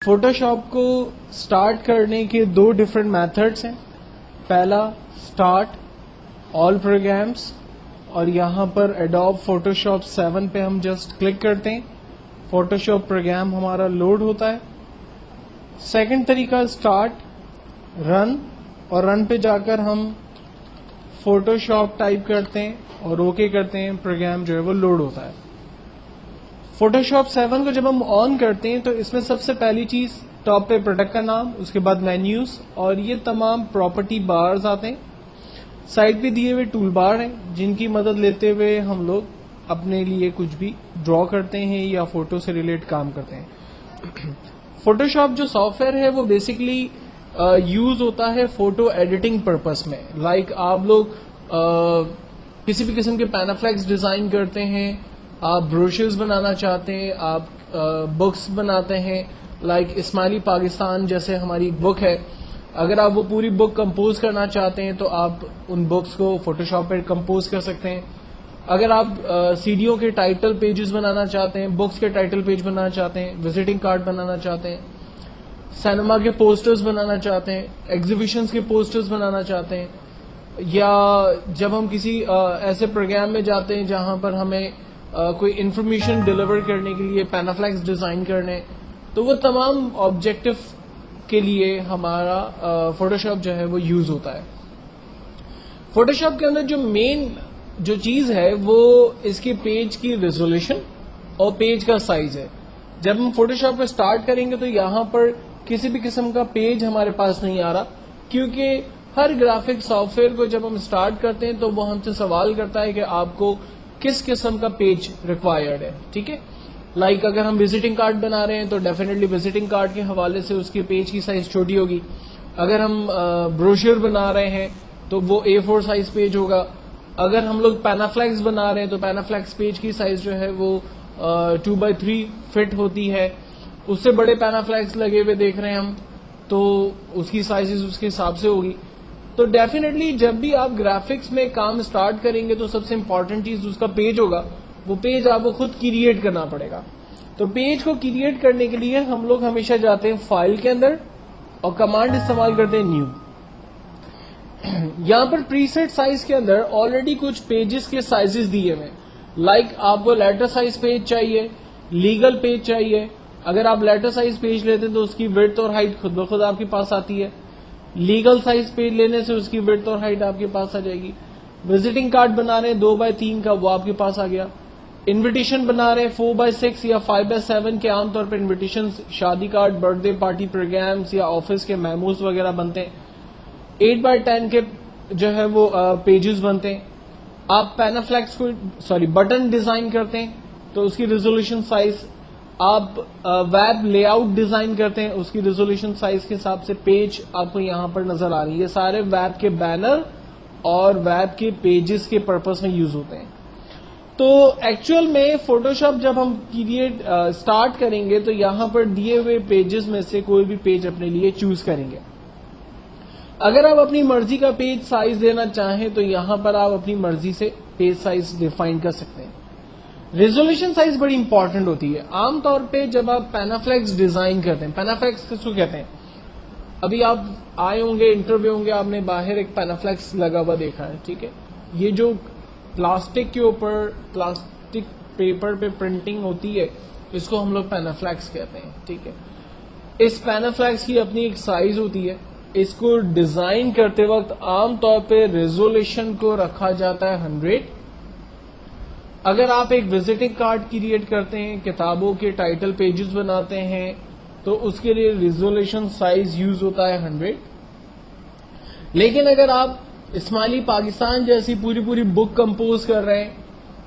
Photoshop کو start کرنے کے دو ڈفرینٹ میتھڈس ہیں. پہلا سٹارٹ آل پروگرامس، اور یہاں پر ایڈوب فوٹوشاپ 7 پہ ہم جسٹ کلک کرتے ہیں، فوٹوشاپ پروگرام ہمارا لوڈ ہوتا ہے. سیکنڈ طریقہ سٹارٹ رن، اور رن پہ جا کر ہم فوٹوشاپ ٹائپ کرتے ہیں اور اوکے کرتے ہیں، پروگرام جو ہے وہ لوڈ ہوتا ہے. فوٹوشاپ 7 کو جب ہم آن کرتے ہیں تو اس میں سب سے پہلی چیز ٹاپ پہ پروڈکٹ کا نام، اس کے بعد مینیوز، اور یہ تمام پراپرٹی بارز آتے ہیں. سائڈ پہ دیے ہوئے ٹول بار ہیں جن کی مدد لیتے ہوئے ہم لوگ اپنے لیے کچھ بھی ڈرا کرتے ہیں یا فوٹو سے ریلیٹ کام کرتے ہیں. فوٹوشاپ جو سافٹ ویئر ہے وہ بیسکلی یوز ہوتا ہے فوٹو ایڈیٹنگ پرپس میں. لائک آپ لوگ کسی بھی قسم کے پینافلیکس ڈیزائن کرتے ہیں، آپ بروشرز بنانا چاہتے ہیں، آپ بکس بناتے ہیں، لائک اسماعیلی پاکستان جیسے ہماری ایک بک ہے. اگر آپ وہ پوری بک کمپوز کرنا چاہتے ہیں تو آپ ان بکس کو فوٹوشاپ پہ کمپوز کر سکتے ہیں. اگر آپ سیڈیوں کے ٹائٹل پیجز بنانا چاہتے ہیں، بکس کے ٹائٹل پیج بنانا چاہتے ہیں، وزٹنگ کارڈ بنانا چاہتے ہیں، سینما کے پوسٹرز بنانا چاہتے ہیں، ایگزیبیشنز کے پوسٹرز بنانا چاہتے ہیں، یا جب ہم کسی ایسے پروگرام میں جاتے ہیں جہاں پر ہمیں کوئی انفارمیشن ڈیلیور کرنے کے لیے پینافلیکس ڈیزائن کرنے، تو وہ تمام آبجیکٹو کے لیے ہمارا فوٹوشاپ جو ہے وہ یوز ہوتا ہے. فوٹوشاپ کے اندر جو مین جو چیز ہے وہ اس کے پیج کی ریزولوشن اور پیج کا سائز ہے. جب ہم فوٹوشاپ کو اسٹارٹ کریں گے تو یہاں پر کسی بھی قسم کا پیج ہمارے پاس نہیں آ رہا، کیونکہ ہر گرافک سافٹ ویئر کو جب ہم اسٹارٹ کرتے ہیں تو وہ ہم سے سوال کرتا ہے کہ آپ کو کس قسم کا پیج ریکوائرڈ ہے. ٹھیک ہے، لائک اگر ہم وزٹنگ کارڈ بنا رہے ہیں تو ڈیفینیٹلی وزٹنگ کارڈ کے حوالے سے اس کے پیج کی سائز چھوٹی ہوگی. اگر ہم بروشر بنا رہے ہیں تو وہ A4 سائز پیج ہوگا. اگر ہم لوگ پینافلیکس بنا رہے ہیں تو پینافلیکس پیج کی سائز جو ہے وہ 2x3 فٹ ہوتی ہے. اس سے بڑے پینافلیکس لگے ہوئے دیکھ رہے ہیں ہم تو اس کی سائز اس کے حساب سے ہوگی. تو ڈیفینیٹلی جب بھی آپ گرافکس میں کام اسٹارٹ کریں گے تو سب سے امپورٹنٹ چیز اس کا پیج ہوگا. وہ پیج آپ کو خود کریٹ کرنا پڑے گا. تو پیج کو کریٹ کرنے کے لیے ہم لوگ ہمیشہ جاتے ہیں فائل کے اندر اور کمانڈ استعمال کرتے ہیں نیو. یہاں پر پری سیٹ سائز کے اندر آلریڈی کچھ پیجز کے سائزز دیے ہوئے، لائک آپ کو لیٹر سائز پیج چاہیے، لیگل پیج چاہیے. اگر آپ لیٹر سائز پیج لیتے ہیں تو اس کی وڈتھ اور ہائٹ خود بخود آپ کے پاس آتی ہے. لیگل سائز پیج لینے سے اس کی وڈتھ اور ہائٹ آپ کے پاس آ جائے گی. وزٹنگ کارڈ بنا رہے ہیں 2x3 کا، وہ آپ کے پاس آ گیا. انویٹیشن بنا رہے ہیں 4x6 یا 5x7 کے، عام طور پہ انویٹیشن شادی card, birthday party programmes یا آفس کے میموز وغیرہ بنتے ہیں. 8x10 کے جو ہے وہ پیجز بنتے ہیں. آپ پینافلیکس کو بٹن ڈیزائن کرتے ہیں تو اس کی ریزولوشن سائز، آپ ویب لے آؤٹ ڈیزائن کرتے ہیں اس کی ریزولوشن سائز کے حساب سے پیج آپ کو یہاں پر نظر آ رہی ہے. یہ سارے ویب کے بینر اور ویب کے پیجز کے پرپس میں یوز ہوتے ہیں. تو ایکچوئل میں فوٹوشاپ جب ہم کریٹ اسٹارٹ کریں گے تو یہاں پر دیے ہوئے پیجز میں سے کوئی بھی پیج اپنے لیے چوز کریں گے. اگر آپ اپنی مرضی کا پیج سائز دینا چاہیں تو یہاں پر آپ اپنی مرضی سے پیج سائز ڈیفائن کر سکتے ہیں. ریزولوشن سائز بڑی امپورٹنٹ ہوتی ہے. عام طور پہ جب آپ پینافلیکس ڈیزائن کرتے ہیں، پینافلیکس کس کو کہتے ہیں؟ ابھی آپ آئے ہوں گے انٹرویو ہوں گے، آپ نے باہر ایک پینافلیکس لگا ہوا دیکھا ہے. ٹھیک ہے، یہ جو پلاسٹک کے اوپر پلاسٹک پیپر پہ پرنٹنگ ہوتی ہے اس کو ہم لوگ پینافلیکس کہتے ہیں. ٹھیک ہے، اس پینافلیکس کی اپنی ایک سائز ہوتی ہے. اس کو ڈیزائن کرتے وقت عام طور پہ ریزولوشن کو رکھا جاتا ہے 100. اگر آپ ایک وزٹنگ کارڈ کریٹ کرتے ہیں، کتابوں کے ٹائٹل پیجز بناتے ہیں تو اس کے لیے ریزولوشن سائز یوز ہوتا ہے 100. لیکن اگر آپ اسماعیلی پاکستان جیسی پوری بک کمپوز کر رہے ہیں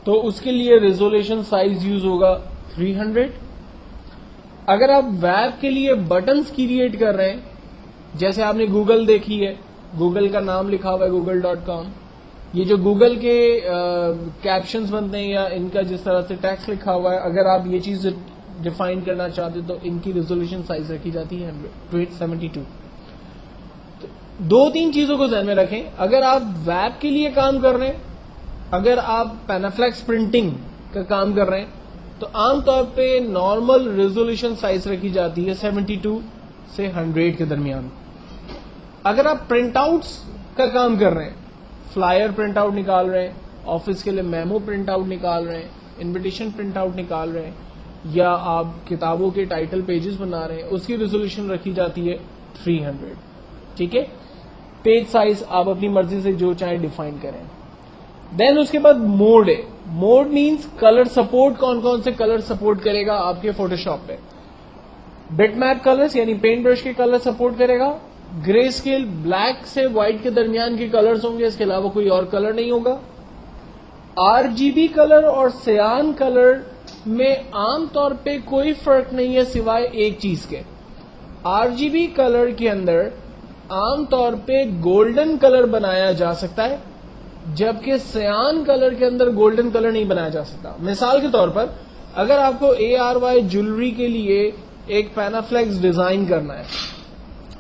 تو اس کے لیے ریزولوشن سائز یوز ہوگا 300. اگر آپ ویب کے لیے بٹنز کریٹ کر رہے ہیں، جیسے آپ نے گوگل دیکھی ہے، گوگل کا نام لکھا ہوا ہے google.com، یہ جو گوگل کے کیپشنز بنتے ہیں یا ان کا جس طرح سے ٹیکسٹ لکھا ہوا ہے، اگر آپ یہ چیز ڈیفائن کرنا چاہتے تو ان کی ریزولوشن سائز رکھی جاتی ہے 72. دو تین چیزوں کو ذہن میں رکھیں. اگر آپ ویب کے لیے کام کر رہے ہیں، اگر آپ پینافلیکس پرنٹنگ کا کام کر رہے ہیں تو عام طور پہ نارمل ریزولوشن سائز رکھی جاتی ہے 72 سے 100 کے درمیان. اگر آپ پرنٹ آؤٹس کا کام کر رہے ہیں، فلائر پرنٹ آؤٹ نکال رہے ہیں، آفس کے لیے میمو پرنٹ آؤٹ نکال رہے ہیں، انویٹیشن پرنٹ آؤٹ نکال رہے ہیں، یا آپ کتابوں کے ٹائٹل پیجز بنا رہے ہیں، اس کی ریزولوشن رکھی جاتی ہے 300. ٹھیک ہے. پیج سائز آپ اپنی مرضی سے جو چاہیں ڈیفائن کریں. دین اس کے بعد موڈ ہے. Mode means colour support. کون کون سے کلر سپورٹ کرے گا آپ کے فوٹو شاپ پہ؟ بٹ میپ کلرز یعنی پینٹ برش کے کلر سپورٹ کرے گا. گرے اسکیل بلیک سے وائٹ کے درمیان کے کلرز ہوں گے، اس کے علاوہ کوئی اور کلر نہیں ہوگا. RGB کلر اور سیان کلر میں عام طور پہ کوئی فرق نہیں ہے سوائے ایک چیز کے. RGB کلر کے اندر عام طور پہ گولڈن کلر بنایا جا سکتا ہے، جبکہ سیان کلر کے اندر گولڈن کلر نہیں بنایا جا سکتا. مثال کے طور پر اگر آپ کو ARY جولری کے لیے ایک پینافلیکس ڈیزائن کرنا ہے،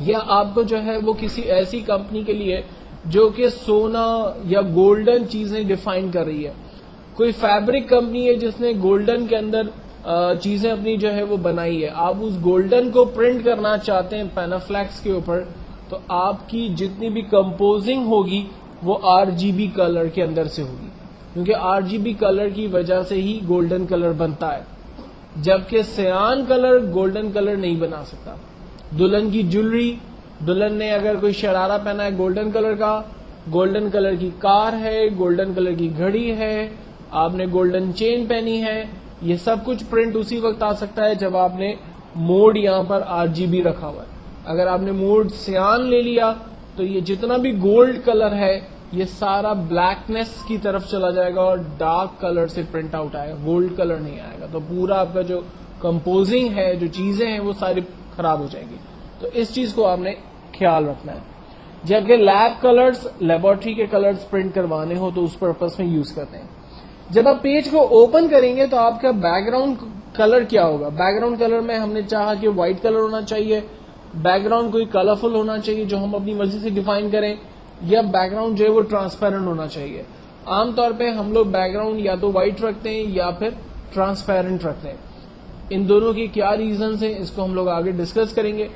یا آپ کو جو ہے وہ کسی ایسی کمپنی کے لیے جو کہ سونا یا گولڈن چیزیں ڈیفائن کر رہی ہے، کوئی فیبرک کمپنی ہے جس نے گولڈن کے اندر چیزیں اپنی جو ہے وہ بنائی ہے، آپ اس گولڈن کو پرنٹ کرنا چاہتے ہیں پینافلیکس کے اوپر، تو آپ کی جتنی بھی کمپوزنگ ہوگی وہ RGB کلر کے اندر سے ہوگی، کیونکہ RGB کلر کی وجہ سے ہی گولڈن کلر بنتا ہے، جبکہ سیان کلر گولڈن کلر نہیں بنا سکتا. دلہن کی جولری، دلہن نے اگر کوئی شرارہ پہنا ہے گولڈن کلر کا، گولڈن کلر کی کار ہے، گولڈن کلر کی گھڑی ہے، آپ نے گولڈن چین پہنی ہے، یہ سب کچھ پرنٹ اسی وقت آ سکتا ہے جب آپ نے موڈ یہاں پر RGB رکھا ہوا ہے. اگر آپ نے موڈ سیان لے لیا تو یہ جتنا بھی گولڈ کلر ہے یہ سارا بلیکنیس کی طرف چلا جائے گا اور ڈارک کلر سے پرنٹ آؤٹ آئے گا، گولڈ کلر نہیں آئے گا. تو پورا آپ کا جو کمپوزنگ ہے، جو چیزیں ہیں، وہ ساری خراب ہو جائیں گی. تو اس چیز کو آپ نے خیال رکھنا ہے. جبکہ لیب کلرز، لیبورٹری کے کلرز پرنٹ کروانے ہو تو اس پرپز میں یوز کرتے ہیں. جب آپ پیج کو اوپن کریں گے تو آپ کا بیک گراؤنڈ کلر کیا ہوگا؟ بیک گراؤنڈ کلر میں ہم نے چاہا کہ وائٹ کلر ہونا چاہیے، بیک گراؤنڈ کوئی کلرفل ہونا چاہیے جو ہم اپنی مرضی سے ڈیفائن کریں، یا بیک گراؤنڈ جو ہے وہ ٹرانسپیرنٹ ہونا چاہیے. عام طور پہ ہم لوگ بیک گراؤنڈ یا تو وائٹ رکھتے ہیں یا پھر ٹرانسپیرنٹ رکھتے ہیں. ان دونوں کی کیا ریزنز ہیں اس کو ہم لوگ آگے ڈسکس کریں گے.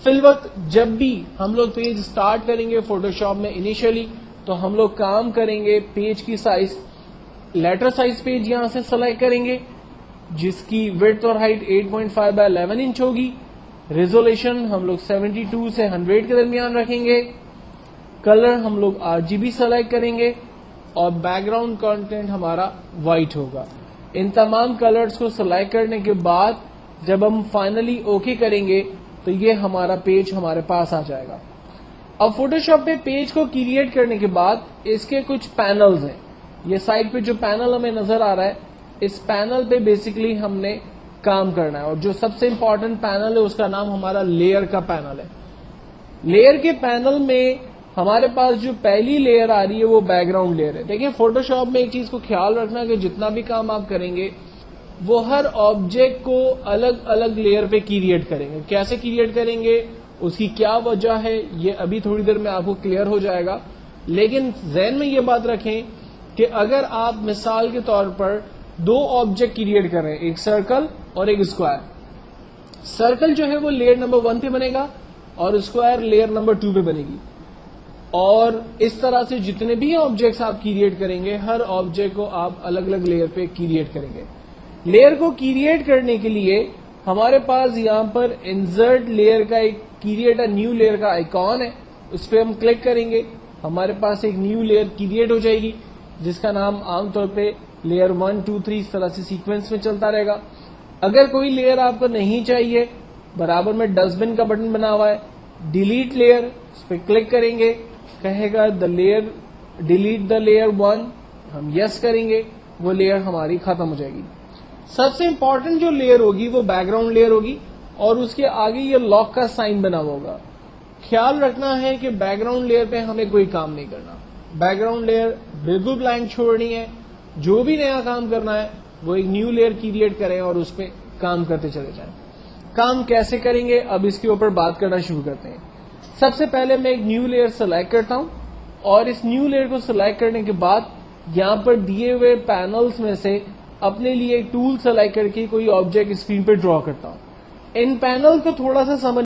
فی الوقت جب بھی ہم لوگ پیج سٹارٹ کریں گے فوٹو شاپ میں انیشلی، تو ہم لوگ کام کریں گے پیج کی سائز، لیٹر سائز پیج یہاں سے سلیکٹ کریں گے جس کی وڈتھ اور ہائٹ 8.5 by 11 انچ ہوگی. ریزولیشن ہم لوگ 72 سے 100 کے درمیان رکھیں گے. کلر ہم لوگ RGB سلیکٹ کریں گے اور بیک گراؤنڈ کانٹینٹ ہمارا وائٹ ہوگا. ان تمام کلرز کو سلیکٹ کرنے کے بعد جب ہم فائنلی اوکے کریں گے تو یہ ہمارا پیج ہمارے پاس آ جائے گا. اب فوٹو شاپ پہ پیج کو کریٹ کرنے کے بعد اس کے کچھ پینلز ہیں. یہ سائڈ پہ جو پینل ہمیں نظر آ رہا ہے، اس پینل پہ بیسیکلی ہم نے کام کرنا ہے، اور جو سب سے امپورٹنٹ پینل ہے اس کا نام ہمارا لیئر کا پینل ہے. لیئر کے پینل میں ہمارے پاس جو پہلی لیئر آ رہی ہے وہ بیک گراؤنڈ لیئر ہے. دیکھیں فوٹو شاپ میں ایک چیز کو خیال رکھنا کہ جتنا بھی کام آپ کریں گے وہ ہر آبجیکٹ کو الگ الگ لیئر پہ کریٹ کریں گے. کیسے کریٹ کریں گے، اس کی کیا وجہ ہے، یہ ابھی تھوڑی دیر میں آپ کو کلیئر ہو جائے گا. لیکن ذہن میں یہ بات رکھیں کہ اگر آپ مثال کے طور پر دو آبجیکٹ کریٹ کر رہے ہیں، ایک سرکل اور ایک اسکوائر، سرکل جو ہے وہ لیئر نمبر 1 پہ بنے گا اور اسکوائر لیئر نمبر 2 پہ بنے گی. اور اس طرح سے جتنے بھی آبجیکٹس آپ کریٹ کریں گے ہر آبجیکٹ کو آپ الگ الگ لیئر پہ کریٹ کریں گے. لیئر کو کریٹ کرنے کے لیے ہمارے پاس یہاں پر انسرٹ لیئر کا ایک کریٹ اے نیو لیئر کا آئیکن ہے، اس پہ ہم کلک کریں گے، ہمارے پاس ایک نیو لیئر کریٹ ہو جائے گی جس کا نام عام طور پہ لیئر 1 2 3 اس طرح سے سیکوینس میں چلتا رہے گا. اگر کوئی لیئر آپ کو نہیں چاہیے، برابر میں ڈسٹ بن کا بٹن بنا ہوا ہے، ڈیلیٹ لیئر، اس پہ کلک کریں گے، کہے گا ڈیلیٹ دا لیئر 1، ہم یس کریں گے، وہ لیئر ہماری ختم ہو جائے گی. سب سے امپورٹنٹ جو لیئر ہوگی وہ بیک گراؤنڈ لیئر ہوگی اور اس کے آگے یہ لاک کا سائن بنا ہوا ہوگا. خیال رکھنا ہے کہ بیک گراؤنڈ لیئر پہ ہمیں کوئی کام نہیں کرنا، بیک گراؤنڈ لیئر بالکل بلینک چھوڑنی ہے. جو بھی نیا کام کرنا ہے وہ ایک نیو لیئر کریٹ کریں اور اس پہ کام کرتے چلے جائیں. کام کیسے کریں گے اب اس کے اوپر بات کرنا شروع کرتے ہیں. سب سے پہلے میں ایک نیو لیئر سلیکٹ کرتا ہوں اور اس نیو لیئر کو سلیکٹ کرنے کے بعد یہاں پر دیے ہوئے پینلز میں سے اپنے لیے ایک ٹول سلیکٹ کر کے کوئی آبجیکٹ اسکرین پہ ڈرا کرتا ہوں. ان پینل کو تھوڑا سا سمجھ